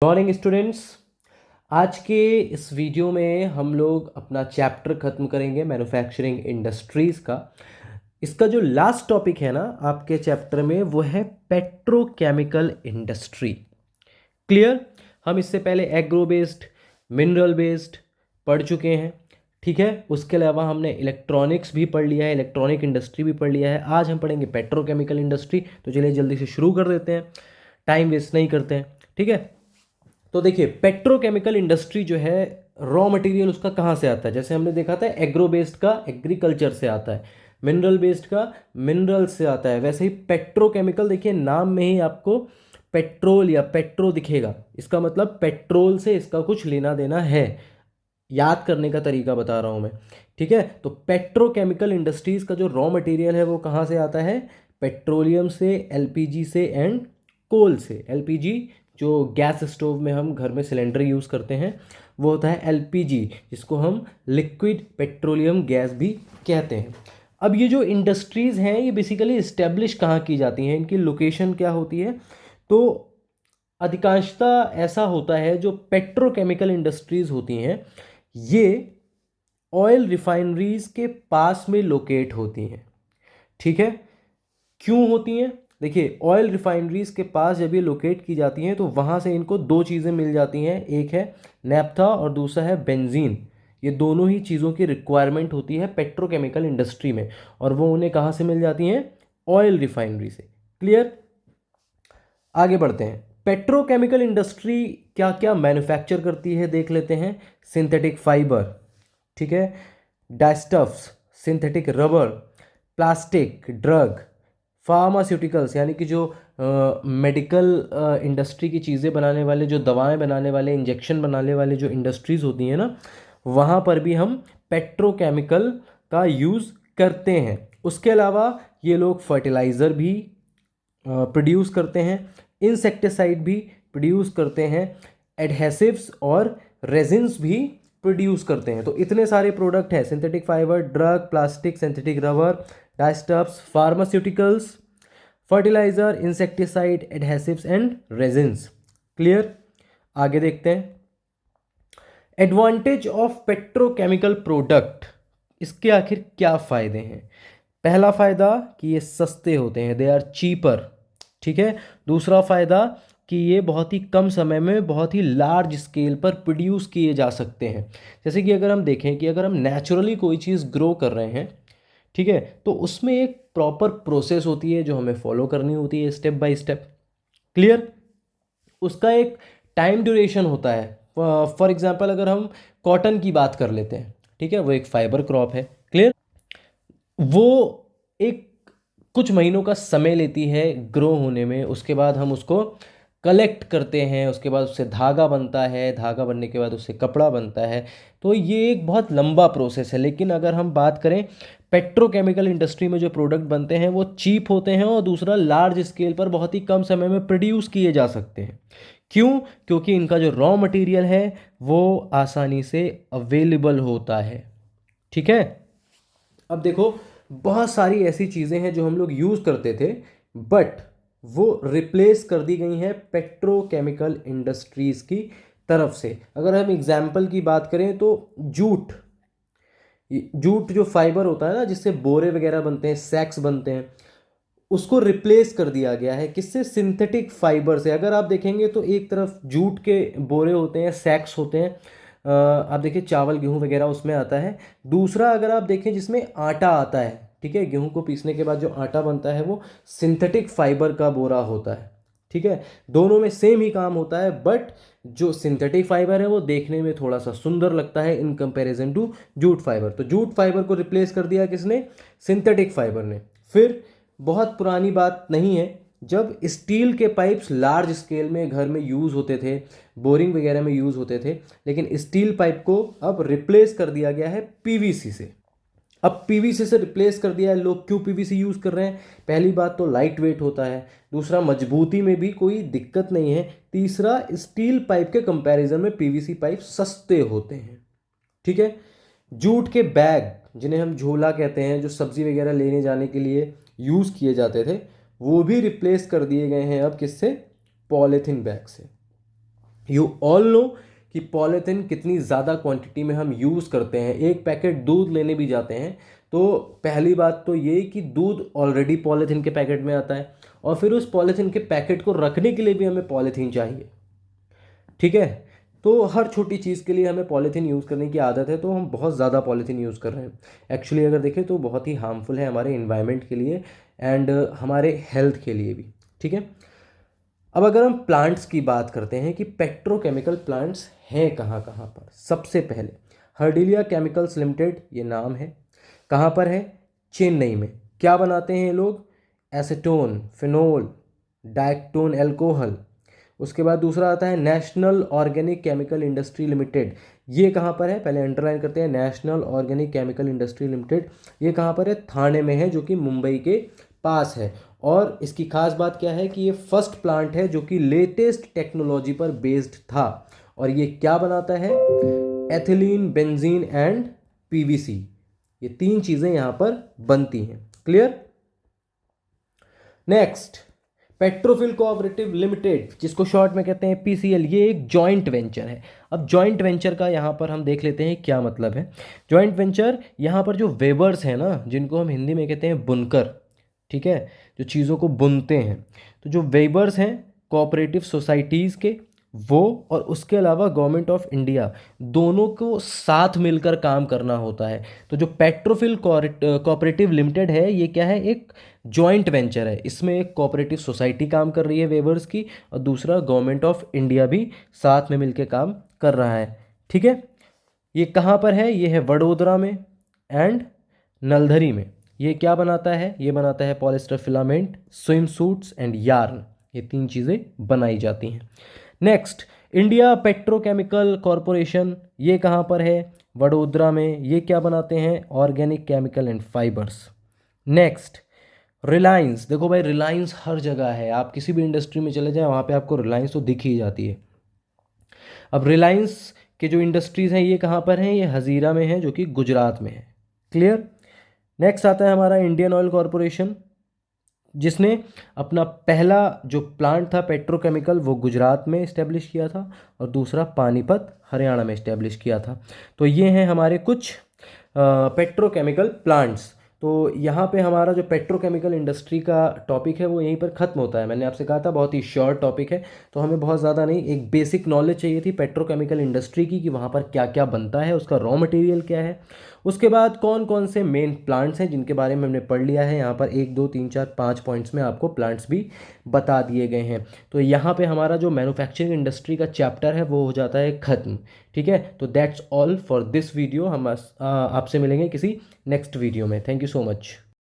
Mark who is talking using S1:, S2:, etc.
S1: Morning students. आज के इस वीडियो में हम लोग अपना चैप्टर ख़त्म करेंगे मैन्युफैक्चरिंग इंडस्ट्रीज़ का। इसका जो लास्ट टॉपिक है ना आपके चैप्टर में वो है पेट्रोकेमिकल इंडस्ट्री। क्लियर? हम इससे पहले एग्रो बेस्ड, मिनरल बेस्ड पढ़ चुके हैं, ठीक है। उसके अलावा हमने इलेक्ट्रॉनिक्स भी पढ़ लिया है, इलेक्ट्रॉनिक इंडस्ट्री भी पढ़ लिया है। आज हम पढ़ेंगे पेट्रोकेमिकल इंडस्ट्री। तो चलिए जल्दी से शुरू कर देते हैं, टाइम वेस्ट नहीं करते हैं, ठीक है। तो देखिए पेट्रोकेमिकल इंडस्ट्री जो है, रॉ मटेरियल उसका कहाँ से आता है? जैसे हमने देखा था एग्रो बेस्ड का एग्रीकल्चर से आता है, मिनरल बेस्ड का मिनरल से आता है, वैसे ही पेट्रोकेमिकल देखिए नाम में ही आपको पेट्रोल या पेट्रो दिखेगा, इसका मतलब पेट्रोल से इसका कुछ लेना देना है। याद करने का तरीका बता रहा हूँ मैं, ठीक है। तो पेट्रोकेमिकल इंडस्ट्रीज का जो रॉ मटेरियल है वो कहाँ से आता है? पेट्रोलियम से, एलपीजी से एंड कोल से। एलपीजी जो गैस स्टोव में हम घर में सिलेंडर यूज़ करते हैं वो होता है एलपीजी, जिसको हम लिक्विड पेट्रोलियम गैस भी कहते हैं। अब ये जो इंडस्ट्रीज़ हैं ये बेसिकली इस्टेब्लिश कहाँ की जाती हैं, इनकी लोकेशन क्या होती है? तो अधिकांशतः ऐसा होता है जो पेट्रोकेमिकल इंडस्ट्रीज़ होती हैं ये ऑयल रिफाइनरीज के पास में लोकेट होती हैं, ठीक है। क्यों होती हैं? देखिए ऑयल रिफाइनरीज के पास जब ये लोकेट की जाती हैं तो वहाँ से इनको दो चीज़ें मिल जाती हैं, एक है नैप्था और दूसरा है बेंजीन। ये दोनों ही चीज़ों की रिक्वायरमेंट होती है पेट्रोकेमिकल इंडस्ट्री में, और वो उन्हें कहाँ से मिल जाती हैं? ऑयल रिफाइनरी से। क्लियर? आगे बढ़ते हैं। पेट्रोकेमिकल इंडस्ट्री क्या क्या मैन्युफैक्चर करती है देख लेते हैं। सिंथेटिक फाइबर, ठीक है, dyestuffs, synthetic rubber, plastic, drug, pharmaceuticals यानी कि जो मेडिकल इंडस्ट्री की चीज़ें बनाने वाले, जो दवाएं बनाने वाले, इंजेक्शन बनाने वाले जो इंडस्ट्रीज़ होती हैं ना, वहाँ पर भी हम पेट्रोकेमिकल का यूज़ करते हैं। उसके अलावा ये लोग फर्टिलाइज़र भी प्रोड्यूस करते हैं, इंसेक्टिसाइड भी प्रोड्यूस करते हैं, एडहेसिव्स और रेजिन्स भी प्रोड्यूस करते हैं। तो इतने सारे प्रोडक्ट हैं, synthetic fibre, drug, plastic, synthetic rubber, dyestuffs, pharmaceuticals, fertiliser, insecticide, adhesives and resins. Clear? आगे देखते हैं। एडवांटेज ऑफ पेट्रोकेमिकल प्रोडक्ट, इसके आखिर क्या फ़ायदे हैं? पहला फ़ायदा कि ये सस्ते होते हैं, दे आर चीपर, ठीक है। दूसरा फ़ायदा कि ये बहुत ही कम समय में बहुत ही लार्ज स्केल पर प्रोड्यूस किए जा सकते हैं। जैसे कि अगर हम देखें कि अगर हम नेचुरली कोई चीज़ ग्रो कर रहे हैं, ठीक है, तो उसमें एक प्रॉपर प्रोसेस होती है जो हमें फॉलो करनी होती है स्टेप बाय स्टेप। क्लियर? उसका एक टाइम ड्यूरेशन होता है। फॉर एग्जांपल अगर हम कॉटन की बात कर लेते हैं, ठीक है, वो एक फाइबर क्रॉप है। क्लियर? वो एक कुछ महीनों का समय लेती है ग्रो होने में। उसके बाद हम उसको कलेक्ट करते हैं, उसके बाद उससे धागा बनता है, धागा बनने के बाद उससे कपड़ा बनता है। तो ये एक बहुत लंबा प्रोसेस है। लेकिन अगर हम बात करें पेट्रोकेमिकल इंडस्ट्री में जो प्रोडक्ट बनते हैं वो चीप होते हैं, और दूसरा लार्ज स्केल पर बहुत ही कम समय में प्रोड्यूस किए जा सकते हैं। क्यों? क्योंकि इनका जो रॉ मटेरियल है वो आसानी से अवेलेबल होता है, ठीक है। अब देखो बहुत सारी ऐसी चीज़ें हैं जो हम लोग यूज़ करते थे, बट वो रिप्लेस कर दी गई हैं पेट्रोकेमिकल इंडस्ट्रीज़ की तरफ से। अगर हम एग्जाम्पल की बात करें तो जूट, जूट जो फाइबर होता है ना जिससे बोरे वगैरह बनते हैं, सैक्स बनते हैं, उसको रिप्लेस कर दिया गया है किससे? सिंथेटिक फाइबर से। अगर आप देखेंगे तो एक तरफ जूट के बोरे होते हैं, सैक्स होते हैं, आप देखिए चावल गेहूं वगैरह उसमें आता है। दूसरा अगर आप देखें जिसमें आटा आता है, ठीक है, गेहूं को पीसने के बाद जो आटा बनता है वो सिंथेटिक फाइबर का बोरा होता है, ठीक है। दोनों में सेम ही काम होता है, बट जो सिंथेटिक फाइबर है वो देखने में थोड़ा सा सुंदर लगता है in comparison to jute fibre. तो जूट फाइबर को रिप्लेस कर दिया किसने? सिंथेटिक फाइबर ने। फिर बहुत पुरानी बात नहीं है, जब स्टील के पाइप्स लार्ज स्केल में घर में यूज़ होते थे, बोरिंग वगैरह में यूज़ होते थे, लेकिन स्टील पाइप को अब रिप्लेस कर दिया गया है पीवीसी से। अब पीवीसी से रिप्लेस कर दिया है। लोग क्यों पीवीसी यूज़ कर रहे हैं? पहली बात तो लाइट वेट होता है, दूसरा मजबूती में भी कोई दिक्कत नहीं है, तीसरा स्टील पाइप के कंपैरिजन में पीवीसी पाइप सस्ते होते हैं, ठीक है। जूट के बैग जिन्हें हम झोला कहते हैं, जो सब्जी वगैरह लेने जाने के लिए यूज़ किए जाते थे, वो भी रिप्लेस कर दिए गए हैं अब किससे? पॉलीथीन बैग से। यू ऑल नो कि पॉलीथीन कितनी ज़्यादा क्वांटिटी में हम यूज़ करते हैं। एक पैकेट दूध लेने भी जाते हैं तो पहली बात तो ये कि दूध ऑलरेडी पॉलीथीन के पैकेट में आता है, और फिर उस पॉलीथीन के पैकेट को रखने के लिए भी हमें पॉलीथीन चाहिए। ठीक है, तो हर छोटी चीज़ के लिए हमें पॉलीथीन यूज़ करने की आदत है, तो हम बहुत ज़्यादा पॉलीथीन यूज़ कर रहे हैं। एक्चुअली अगर देखें तो बहुत ही हार्मफुल है हमारे इन्वायरमेंट के लिए एंड हमारे हेल्थ के लिए भी। ठीक है, अब अगर हम प्लांट्स की बात करते हैं कि पेट्रोकेमिकल प्लांट्स हैं कहाँ कहाँ पर, सबसे पहले हर्डिलिया केमिकल्स लिमिटेड, ये नाम है, कहाँ पर है? चेन्नई में। क्या बनाते हैं ये लोग? Acetone, phenol, diacetone alcohol. उसके बाद दूसरा आता है national organic chemical industry limited. ये कहाँ पर है? पहले अंडरलाइन करते हैं, national organic chemical industry limited. ये कहाँ पर है? थाने में है, जो कि मुंबई के पास है। और इसकी खास बात क्या है कि ये फर्स्ट प्लांट है जो कि लेटेस्ट टेक्नोलॉजी पर बेस्ड था। और ये क्या बनाता है? Ethylene, benzene and PVC. ये तीन चीज़ें यहाँ पर बनती हैं। क्लियर? नेक्स्ट, पेट्रोफिल कोऑपरेटिव लिमिटेड, जिसको शॉर्ट में कहते हैं पीसीएल, ये एक जॉइंट वेंचर है। अब जॉइंट वेंचर का यहाँ पर हम देख लेते हैं क्या मतलब है। जॉइंट वेंचर, यहाँ पर जो वेबर्स हैं ना, जिनको हम हिंदी में कहते हैं बुनकर, ठीक है, जो चीज़ों को बुनते हैं, तो जो वेबर्स हैं कोऑपरेटिव सोसाइटीज़ के, वो और उसके अलावा गवर्नमेंट ऑफ इंडिया, दोनों को साथ मिलकर काम करना होता है। तो जो पेट्रोफिल कोऑपरेटिव लिमिटेड है, ये क्या है? एक जॉइंट वेंचर है। इसमें एक कोऑपरेटिव सोसाइटी काम कर रही है वेवर्स की, और दूसरा गवर्नमेंट ऑफ इंडिया भी साथ में मिलकर काम कर रहा है। ठीक है, ये कहाँ पर है? ये है वडोदरा में एंड नलधरी में। ये क्या बनाता है? ये बनाता है polyester filament, swim suits and yarn. ये तीन चीज़ें बनाई जाती हैं। नेक्स्ट, इंडिया पेट्रोकेमिकल कॉरपोरेशन, ये कहाँ पर है? वडोदरा में। ये क्या बनाते हैं? Organic chemical and fibres. Next, Reliance. देखो भाई, रिलायंस हर जगह है, आप किसी भी इंडस्ट्री में चले जाएं वहाँ पे आपको रिलायंस तो दिख ही जाती है। अब रिलायंस के जो इंडस्ट्रीज़ हैं ये कहाँ पर हैं? ये हज़ीरा में है, जो कि गुजरात में है। क्लियर? नेक्स्ट आता है हमारा इंडियन ऑयल कॉरपोरेशन, जिसने अपना पहला जो प्लांट था पेट्रोकेमिकल वो गुजरात में इस्टेब्लिश किया था, और दूसरा पानीपत हरियाणा में इस्टेब्लिश किया था। तो ये हैं हमारे कुछ पेट्रोकेमिकल प्लांट्स। तो यहाँ पे हमारा जो पेट्रोकेमिकल इंडस्ट्री का टॉपिक है वो यहीं पर ख़त्म होता है। मैंने आपसे कहा था बहुत ही शॉर्ट टॉपिक है, तो हमें बहुत ज़्यादा नहीं, एक बेसिक नॉलेज चाहिए थी पेट्रोकेमिकल इंडस्ट्री की, कि वहाँ पर क्या क्या बनता है, उसका रॉ मटेरियल क्या है, उसके बाद कौन कौन से मेन प्लांट्स हैं जिनके बारे में हमने पढ़ लिया है। यहाँ पर 1 2 3 4 5 पॉइंट्स में आपको प्लांट्स भी बता दिए गए हैं। तो यहाँ पे हमारा जो मैन्युफैक्चरिंग इंडस्ट्री का चैप्टर है वो हो जाता है ख़त्म। ठीक है, तो that's all for this video. हम आपसे मिलेंगे किसी नेक्स्ट वीडियो में। Thank you so much.